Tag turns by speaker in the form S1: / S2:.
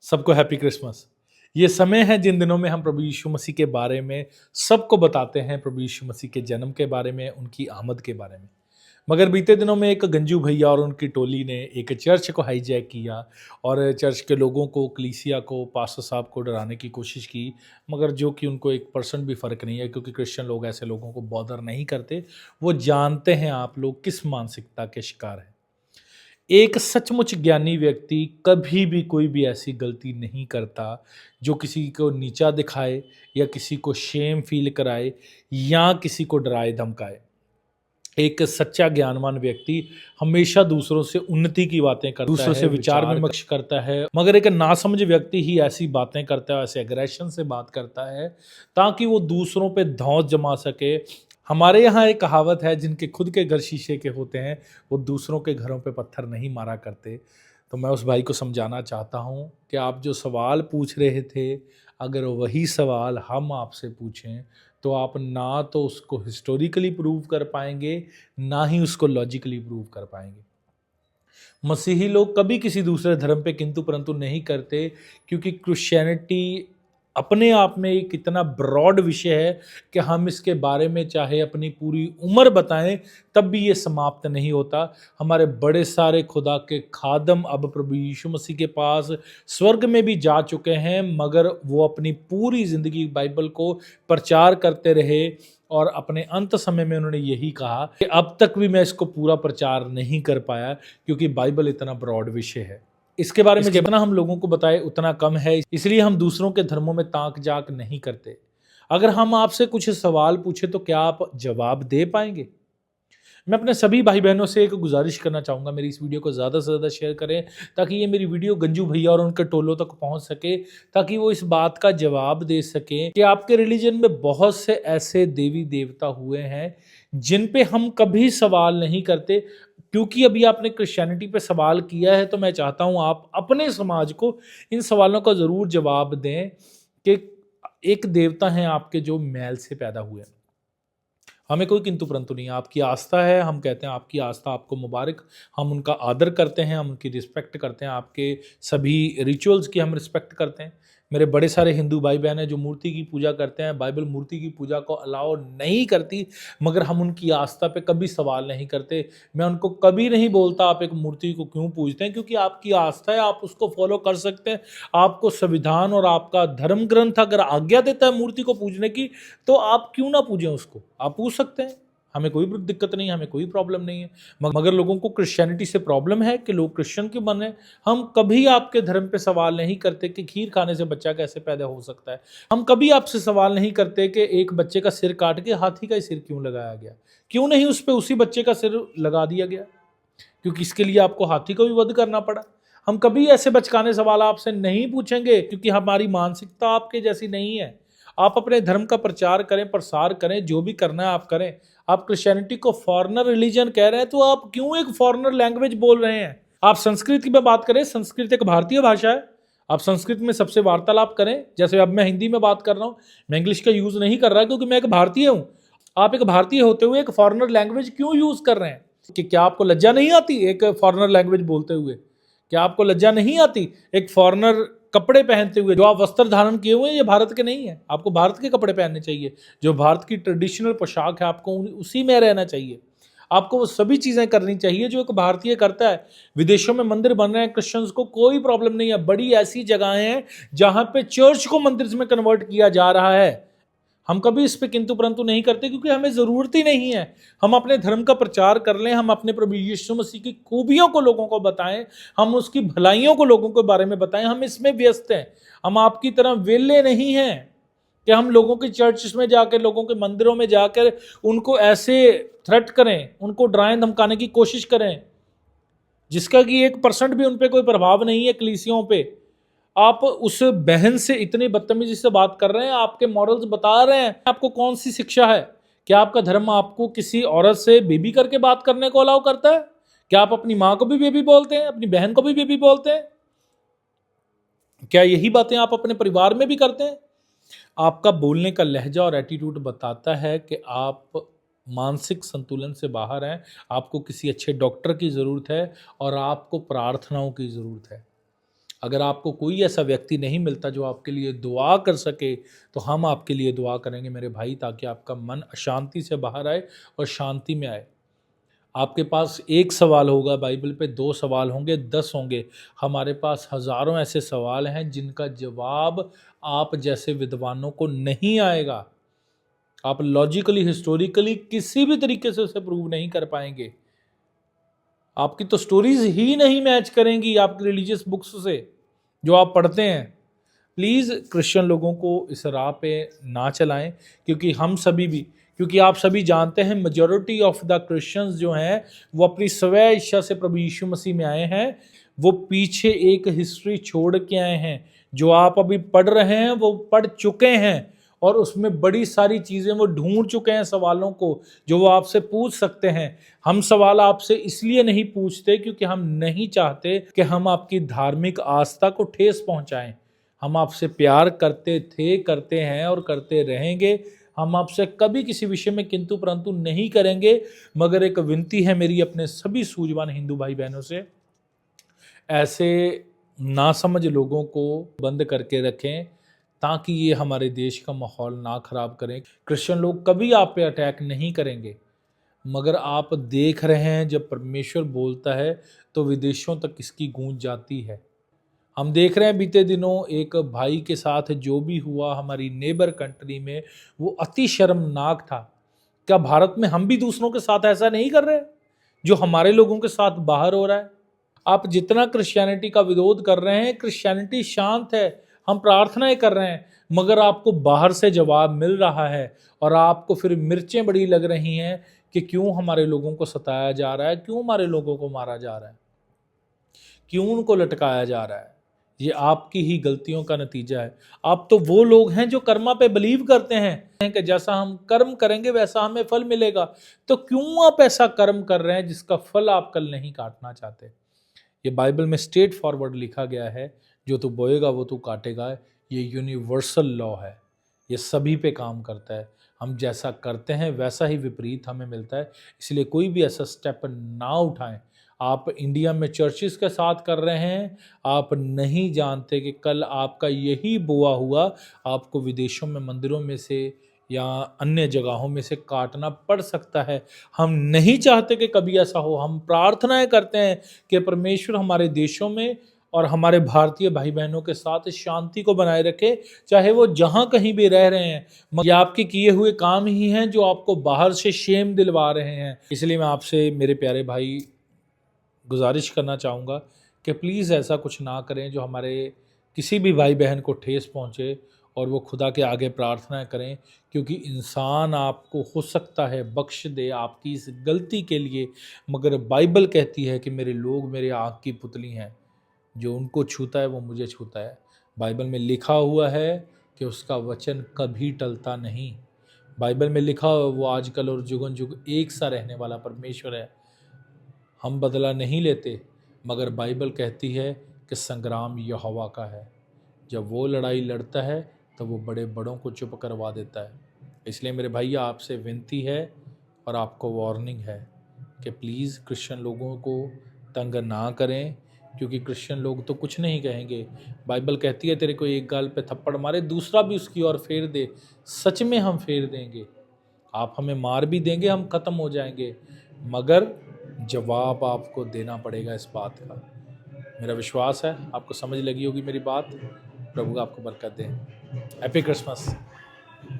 S1: सबको happy Christmas. ये समय है जिन दिनों में हम प्रभु यीशु मसीह के बारे में सबको बताते हैं, प्रभु यीशु मसीह के जन्म के बारे में, उनकी आमद के बारे में। मगर बीते दिनों में एक गंजू भैया और उनकी टोली ने एक चर्च को हाईजैक किया और चर्च के लोगों को, कलीसिया को, पास्टर साहब को डराने की कोशिश की। मगर जो कि उनको 1% भी फ़र्क नहीं है, क्योंकि क्रिश्चियन लोग ऐसे लोगों को बॉदर नहीं करते। वो जानते हैं आप लोग किस मानसिकता के शिकार हैं। एक सचमुच ज्ञानी व्यक्ति कभी भी कोई भी ऐसी गलती नहीं करता जो किसी को नीचा दिखाए या किसी को शेम फील कराए या किसी को डराए धमकाए। एक सच्चा ज्ञानवान व्यक्ति हमेशा दूसरों से उन्नति की बातें करता है, दूसरों से विचार विमर्श करता है। मगर एक नासमझ व्यक्ति ही ऐसी बातें करता है, ऐसे एग्रेशन से बात करता है ताकि वो दूसरों पे धौंस जमा सके। हमारे यहाँ एक कहावत है, जिनके खुद के घर शीशे के होते हैं वो दूसरों के घरों पे पत्थर नहीं मारा करते। तो मैं उस भाई को समझाना चाहता हूँ कि आप जो सवाल पूछ रहे थे, अगर वही सवाल हम आपसे पूछें तो आप ना तो उसको हिस्टोरिकली प्रूव कर पाएंगे, ना ही उसको लॉजिकली प्रूव कर पाएंगे। मसीही लोग कभी किसी दूसरे धर्म पे किंतु परंतु नहीं करते, क्योंकि क्रिश्चियनिटी अपने आप में एक इतना ब्रॉड विषय है कि हम इसके बारे में चाहे अपनी पूरी उम्र बताएं तब भी ये समाप्त नहीं होता। हमारे बड़े सारे खुदा के खादम अब प्रभु यीशु मसीह के पास स्वर्ग में भी जा चुके हैं, मगर वो अपनी पूरी ज़िंदगी बाइबल को प्रचार करते रहे और अपने अंत समय में उन्होंने यही कहा कि अब तक भी मैं इसको पूरा प्रचार नहीं कर पाया, क्योंकि बाइबल इतना ब्रॉड विषय है। इसके बारे में जितना हम लोगों को बताए उतना कम है, इसलिए हम दूसरों के धर्मों में ताक झांक नहीं करते। अगर हम आपसे कुछ सवाल पूछे तो क्या आप जवाब दे पाएंगे? मैं अपने सभी भाई बहनों से एक गुजारिश करना चाहूँगा, मेरी इस वीडियो को ज़्यादा से ज़्यादा शेयर करें ताकि ये मेरी वीडियो गंजू भैया और उनके टोलों तक पहुँच सके, ताकि वो इस बात का जवाब दे सकें कि आपके रिलीजन में बहुत से ऐसे देवी देवता हुए हैं जिन पे हम कभी सवाल नहीं करते। क्योंकि अभी आपने क्रिश्चियनिटी पे सवाल किया है, तो मैं चाहता हूँ आप अपने समाज को इन सवालों का ज़रूर जवाब दें कि एक देवता हैं आपके जो मैल से पैदा हुए हैं। हमें कोई किंतु परंतु नहीं है, आपकी आस्था है, हम कहते हैं आपकी आस्था आपको मुबारक। हम उनका आदर करते हैं, हम उनकी रिस्पेक्ट करते हैं, आपके सभी रिचुअल्स की हम रिस्पेक्ट करते हैं। मेरे बड़े सारे हिंदू भाई बहन हैं जो मूर्ति की पूजा करते हैं, बाइबल मूर्ति की पूजा को अलाउ नहीं करती, मगर हम उनकी आस्था पे कभी सवाल नहीं करते। मैं उनको कभी नहीं बोलता आप एक मूर्ति को क्यों पूजते हैं, क्योंकि आपकी आस्था है, आप उसको फॉलो कर सकते हैं। आपको संविधान और आपका धर्म ग्रंथ अगर आज्ञा देता है मूर्ति को पूजने की, तो आप क्यों ना पूजें उसको, आप पूछ सकते हैं। हमें कोई दिक्कत नहीं है, हमें कोई प्रॉब्लम नहीं है। मगर लोगों को क्रिश्चियनिटी से प्रॉब्लम है कि लोग क्रिश्चियन क्यों बने। हम कभी आपके धर्म पे सवाल नहीं करते कि खीर खाने से बच्चा कैसे पैदा हो सकता है। हम कभी आपसे सवाल नहीं करते कि एक बच्चे का सिर काट के हाथी का ही सिर क्यों लगाया गया, क्यों नहीं उस पर उसी बच्चे का सिर लगा दिया गया, क्योंकि इसके लिए आपको हाथी को भी वध करना पड़ा। हम कभी ऐसे बचकाने सवाल आपसे नहीं पूछेंगे, क्योंकि हमारी मानसिकता आपके जैसी नहीं है। आप अपने धर्म का प्रचार करें, प्रसार करें, जो भी करना है आप करें। आप क्रिश्चियनिटी को फॉरेनर रिलीजन कह रहे हैं, तो आप क्यों एक फॉरेनर लैंग्वेज बोल रहे हैं? आप संस्कृत की बात करें, संस्कृत एक भारतीय भाषा है। आप संस्कृत में सबसे वार्तालाप करें। जैसे अब मैं हिंदी में बात कर रहा हूँ, मैं इंग्लिश का यूज़ नहीं कर रहा, क्योंकि मैं एक भारतीय हूँ। आप एक भारतीय होते हुए एक फॉरेनर लैंग्वेज क्यों यूज़ कर रहे हैं? कि क्या आपको लज्जा नहीं आती एक फॉरेनर लैंग्वेज बोलते हुए? क्या आपको लज्जा नहीं आती एक फॉरेनर कपड़े पहनते हुए? जो आप वस्त्र धारण किए हुए हैं ये भारत के नहीं है, आपको भारत के कपड़े पहनने चाहिए। जो भारत की ट्रेडिशनल पोशाक है आपको उसी में रहना चाहिए। आपको वो सभी चीज़ें करनी चाहिए जो एक भारतीय करता है। विदेशों में मंदिर बन रहे हैं, क्रिश्चियंस को कोई प्रॉब्लम नहीं है। बड़ी ऐसी जगहें हैं जहाँ पे चर्च को मंदिर में कन्वर्ट किया जा रहा है। हम कभी इस पे किंतु परंतु नहीं करते, क्योंकि हमें ज़रूरत ही नहीं है। हम अपने धर्म का प्रचार कर लें, हम अपने प्रभु यीशु मसीह की खूबियों को लोगों को बताएं, हम उसकी भलाइयों को लोगों के बारे में बताएं। हम इसमें व्यस्त हैं। हम आपकी तरह वेले नहीं हैं कि हम लोगों के चर्च में जाकर, लोगों के मंदिरों में जाकर उनको ऐसे थ्रेट करें, उनको डराएं धमकाने की कोशिश करें, जिसका कि 1% भी उन पर कोई प्रभाव नहीं है कलीसियों पे। आप उस बहन से इतनी बदतमीजी से बात कर रहे हैं, आपके मॉरल्स बता रहे हैं। आपको कौन सी शिक्षा है? क्या आपका धर्म आपको किसी औरत से बेबी करके बात करने को अलाउ करता है? क्या आप अपनी माँ को भी बेबी बोलते हैं, अपनी बहन को भी बेबी बोलते हैं? क्या यही बातें आप अपने परिवार में भी करते हैं? आपका बोलने का लहजा और एटीट्यूड बताता है कि आप मानसिक संतुलन से बाहर हैं। आपको किसी अच्छे डॉक्टर की ज़रूरत है और आपको प्रार्थनाओं की ज़रूरत है। अगर आपको कोई ऐसा व्यक्ति नहीं मिलता जो आपके लिए दुआ कर सके, तो हम आपके लिए दुआ करेंगे मेरे भाई, ताकि आपका मन अशांति से बाहर आए और शांति में आए। आपके पास एक सवाल होगा बाइबल पे, 2 सवाल होंगे, 10 होंगे। हमारे पास हज़ारों ऐसे सवाल हैं जिनका जवाब आप जैसे विद्वानों को नहीं आएगा। आप लॉजिकली, हिस्टोरिकली किसी भी तरीके से उसे प्रूव नहीं कर पाएंगे। आपकी तो स्टोरीज ही नहीं मैच करेंगी आपकी रिलीजियस बुक्स से जो आप पढ़ते हैं। प्लीज़ क्रिश्चियन लोगों को इस राह पे ना चलाएं, क्योंकि आप सभी जानते हैं मेजॉरिटी ऑफ द क्रिश्चियंस जो हैं वो अपनी स्वय इच्छा से प्रभु यीशु मसीह में आए हैं। वो पीछे एक हिस्ट्री छोड़ के आए हैं। जो आप अभी पढ़ रहे हैं वो पढ़ चुके हैं, और उसमें बड़ी सारी चीज़ें वो ढूंढ चुके हैं, सवालों को जो वो आपसे पूछ सकते हैं। हम सवाल आपसे इसलिए नहीं पूछते क्योंकि हम नहीं चाहते कि हम आपकी धार्मिक आस्था को ठेस पहुंचाएं। हम आपसे प्यार करते थे, करते हैं और करते रहेंगे। हम आपसे कभी किसी विषय में किंतु परंतु नहीं करेंगे। मगर एक विनती है मेरी अपने सभी सूझवान हिंदू भाई बहनों से, ऐसे नासमझ लोगों को बंद करके रखें ताकि ये हमारे देश का माहौल ना खराब करें। क्रिश्चियन लोग कभी आप पे अटैक नहीं करेंगे, मगर आप देख रहे हैं जब परमेश्वर बोलता है तो विदेशों तक इसकी गूंज जाती है। हम देख रहे हैं बीते दिनों एक भाई के साथ जो भी हुआ हमारी नेबर कंट्री में, वो अति शर्मनाक था। क्या भारत में हम भी दूसरों के साथ ऐसा नहीं कर रहे जो हमारे लोगों के साथ बाहर हो रहा है? आप जितना क्रिश्चियनिटी का विरोध कर रहे हैं, क्रिश्चियनिटी शांत है, हम प्रार्थनाएं कर रहे हैं, मगर आपको बाहर से जवाब मिल रहा है और आपको फिर मिर्चें बड़ी लग रही हैं कि क्यों हमारे लोगों को सताया जा रहा है, क्यों हमारे लोगों को मारा जा रहा है, क्यों उनको लटकाया जा रहा है। ये आपकी ही गलतियों का नतीजा है। आप तो वो लोग हैं जो कर्मा पे बिलीव करते हैं कि जैसा हम कर्म करेंगे वैसा हमें फल मिलेगा। तो क्यों आप ऐसा कर्म कर रहे हैं जिसका फल आप कल नहीं काटना चाहते? ये बाइबल में स्ट्रेट फॉरवर्ड लिखा गया है, जो तू बोएगा वो तू काटेगा। ये यूनिवर्सल लॉ है, ये सभी पे काम करता है। हम जैसा करते हैं वैसा ही विपरीत हमें मिलता है। इसलिए कोई भी ऐसा स्टेप ना उठाएं। आप इंडिया में चर्चिस के साथ कर रहे हैं, आप नहीं जानते कि कल आपका यही बुआ हुआ आपको विदेशों में मंदिरों में से या अन्य जगहों में से काटना पड़ सकता है। हम नहीं चाहते कि कभी ऐसा हो। हम प्रार्थनाएं करते हैं कि परमेश्वर हमारे देशों में और हमारे भारतीय भाई बहनों के साथ शांति को बनाए रखे, चाहे वो जहाँ कहीं भी रह रहे हैं। ये आपके किए हुए काम ही हैं जो आपको बाहर से शेम दिलवा रहे हैं। इसलिए मैं आपसे मेरे प्यारे भाई गुजारिश करना चाहूँगा कि प्लीज़ ऐसा कुछ ना करें जो हमारे किसी भी भाई बहन को ठेस पहुँचे, और वो खुदा के आगे प्रार्थना करें, क्योंकि इंसान आपको हो सकता है बख्श दे आपकी इस गलती के लिए, मगर बाइबल कहती है कि मेरे लोग मेरे आँख की पुतली हैं, जो उनको छूता है वो मुझे छूता है। बाइबल में लिखा हुआ है कि उसका वचन कभी टलता नहीं। बाइबल में लिखा हुआ वो आजकल और जुगन जुग एक सा रहने वाला परमेश्वर है। हम बदला नहीं लेते, मगर बाइबल कहती है कि संग्राम यहोवा का है। जब वो लड़ाई लड़ता है तो वो बड़े बड़ों को चुप करवा देता है। इसलिए मेरे भैया आपसे विनती है और आपको वार्निंग है कि प्लीज़ क्रिश्चियन लोगों को तंग ना करें, क्योंकि क्रिश्चियन लोग तो कुछ नहीं कहेंगे। बाइबल कहती है तेरे को एक गाल पे थप्पड़ मारे दूसरा भी उसकी ओर फेर दे। सच में हम फेर देंगे। आप हमें मार भी देंगे, हम ख़त्म हो जाएंगे, मगर जवाब आपको देना पड़ेगा इस बात का। मेरा विश्वास है आपको समझ लगी होगी मेरी बात। प्रभु आपको बरकत दे। Happy Christmas.